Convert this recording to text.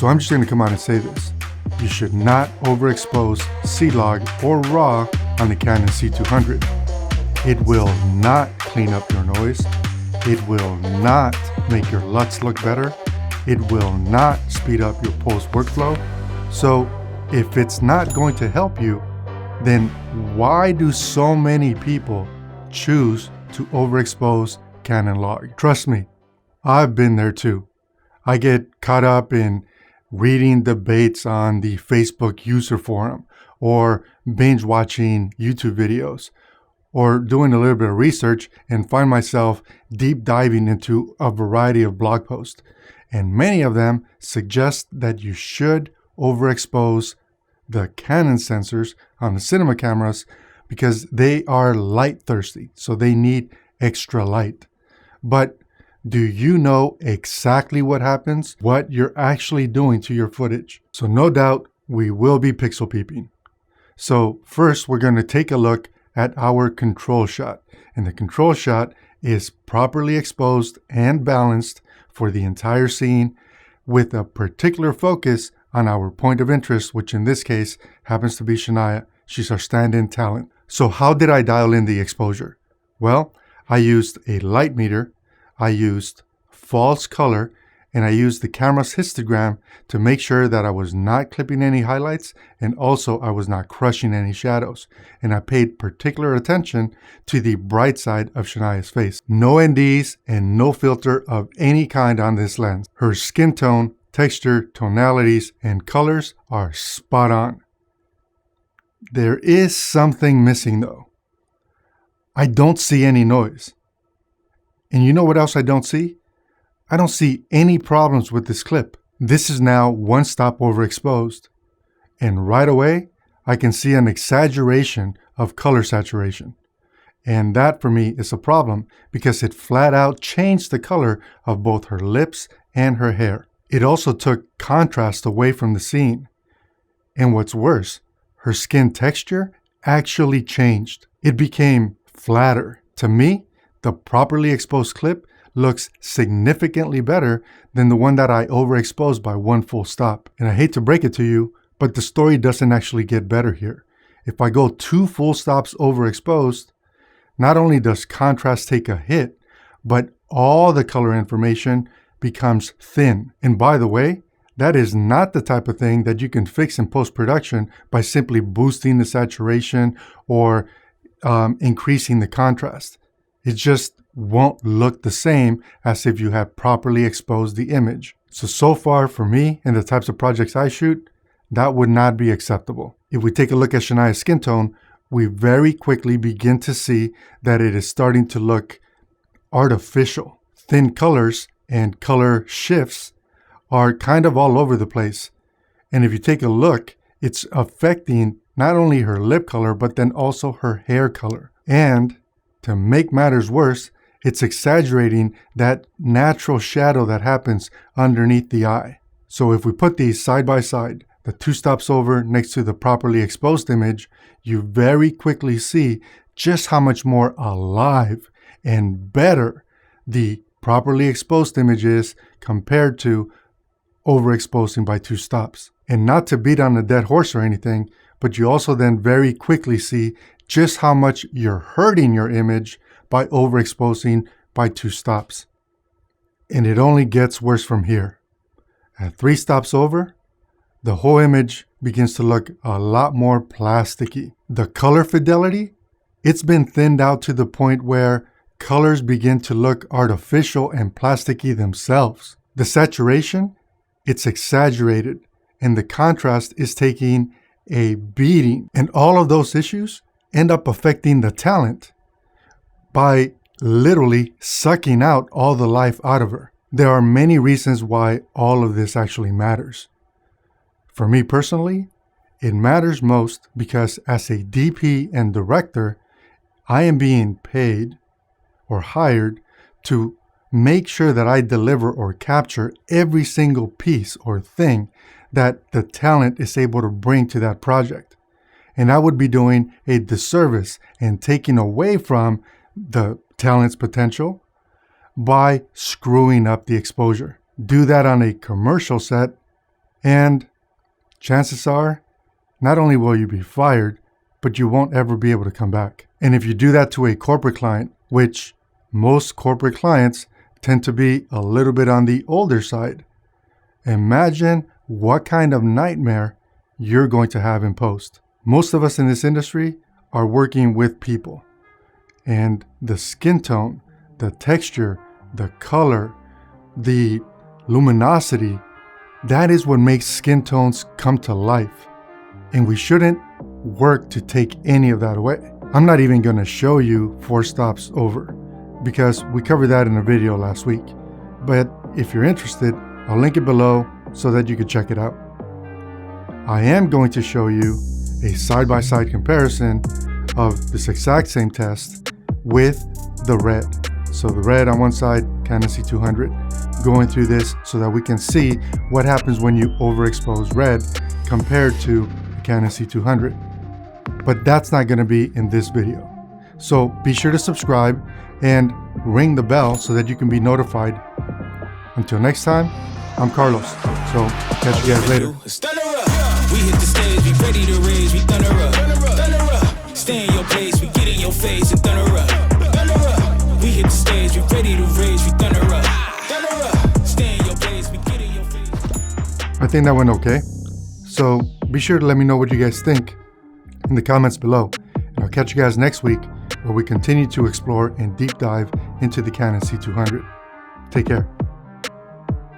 So I'm just going to come out and say this. You should not overexpose CLog or RAW on the Canon C200. It will not clean up your noise. It will not make your LUTs look better. It will not speed up your post workflow. So if it's not going to help you, then why do so many people choose to overexpose Canon log? Trust me, I've been there too. I get caught up in reading debates on the Facebook user forum, or binge watching YouTube videos, or doing a little bit of research and find myself deep diving into a variety of blog posts. And many of them suggest that you should overexpose the Canon sensors on the cinema cameras because they are light thirsty, so they need extra light. But do you know exactly what happens? What you're actually doing to your footage? So no doubt we will be pixel peeping. So first we're going to take a look at our control shot. And the control shot is properly exposed and balanced for the entire scene with a particular focus on our point of interest, which in this case happens to be Shania. She's our stand-in talent. So how did I dial in the exposure? Well, I used a light meter, I used false color, and I used the camera's histogram to make sure that I was not clipping any highlights and also I was not crushing any shadows. And I paid particular attention to the bright side of Shania's face. No NDs and no filter of any kind on this lens. Her skin tone, texture, tonalities, and colors are spot on. There is something missing though. I don't see any noise. And you know what else I don't see? I don't see any problems with this clip. This is now one stop overexposed. And right away, I can see an exaggeration of color saturation. And that for me is a problem because it flat out changed the color of both her lips and her hair. It also took contrast away from the scene. And what's worse, her skin texture actually changed. It became flatter. To me, the properly exposed clip looks significantly better than the one that I overexposed by one full stop. And I hate to break it to you, but the story doesn't actually get better here. If I go 2 full stops overexposed, not only does contrast take a hit, but all the color information becomes thin. And by the way, that is not the type of thing that you can fix in post-production by simply boosting the saturation or increasing the contrast. It just won't look the same as if you had properly exposed the image. So far for me and the types of projects I shoot, that would not be acceptable. If we take a look at Shania's skin tone, we very quickly begin to see that it is starting to look artificial. Thin colors and color shifts are kind of all over the place. And if you take a look, it's affecting not only her lip color, but then also her hair color. And to make matters worse, it's exaggerating that natural shadow that happens underneath the eye. So if we put these side by side, the 2 stops over next to the properly exposed image, you very quickly see just how much more alive and better the properly exposed image is compared to overexposing by 2 stops. And not to beat on a dead horse or anything, but you also then very quickly see just how much you're hurting your image by overexposing by 2 stops. And it only gets worse from here. At 3 stops over, the whole image begins to look a lot more plasticky. The color fidelity, it's been thinned out to the point where colors begin to look artificial and plasticky themselves. The saturation, it's exaggerated, and the contrast is taking a beating. And all of those issues end up affecting the talent by literally sucking out all the life out of her. There are many reasons why all of this actually matters. For me personally, it matters most because as a DP and director, I am being paid or hired to make sure that I deliver or capture every single piece or thing that the talent is able to bring to that project. And I would be doing a disservice and taking away from the talent's potential by screwing up the exposure. Do that on a commercial set, And chances are, not only will you be fired, but you won't ever be able to come back. And if you do that to a corporate client, which most corporate clients tend to be a little bit on the older side, imagine what kind of nightmare you're going to have in post. Most of us in this industry are working with people, and the skin tone, the texture, the color, the luminosity, that is what makes skin tones come to life. And we shouldn't work to take any of that away. I'm not even going to show you 4 stops over because we covered that in a video last week. But if you're interested, I'll link it below so that you can check it out. I am going to show you a side-by-side comparison of this exact same test with the red. So the red on one side, Canon C200, going through this so that we can see what happens when you overexpose red compared to the Canon C200. But that's not going to be in this video. So be sure to subscribe and ring the bell so that you can be notified. Until next time, I'm Carlos. So catch you guys later. We hit the stage, we ready to rage, we thunder up. Stay in your place, we get in your face and thunder up. We hit the stage, we ready to rage, we thunder up. Stay in your place, we get in your face. I think that went okay. So be sure to let me know what you guys think in the comments below. And I'll catch you guys next week where we continue to explore and deep dive into the Canon C200. Take care.